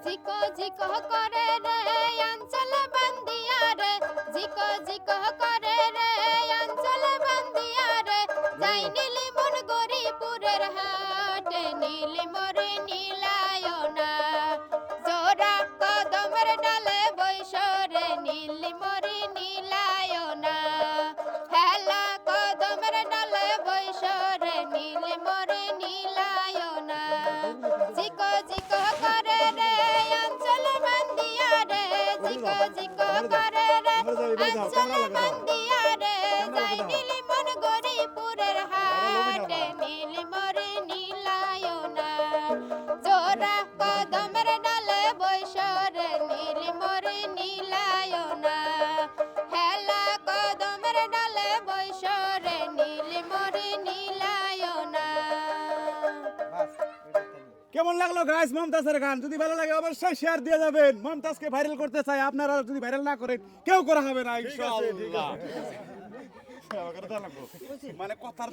জিকো জিকো করে রে অঞ্চল বান্দিয়া রে জিকো জিকো করে রে অঞ্চল বান্দিয়া রে যাই নীলি মন গরিপুরের হাটে নীলি মরে নীলায়না জোড়া কদমের ডালে বৈশরে নীলি মরে নীলায়না হেলা কদমের ডালে বৈশরে নীলি মরে নীলায়না জিকো জিকো করে রে অঞ্চল বান্দিয়া রে জিকো জিকো করে রে অঞ্চল বান্দিয়া রে যাই নীলি মন গরিপুরের হাটে নীলি মরে নীলায়না জোড়া কদমের ডালে বৈশরে নীলি মরে নীলায়না হেলা কদমের ডালে বৈশরে নীলি মরে নীলায়না। কেমন লাগলো গাইস মমতাজের গান? যদি ভালো লাগে অবশ্যই শেয়ার দিয়ে যাবেন। মমতাজকে ভাইরাল করতে চাই, আপনারা যদি ভাইরাল না করেন কেউ করা হবে না ইনশাআল্লাহ। মানে কথার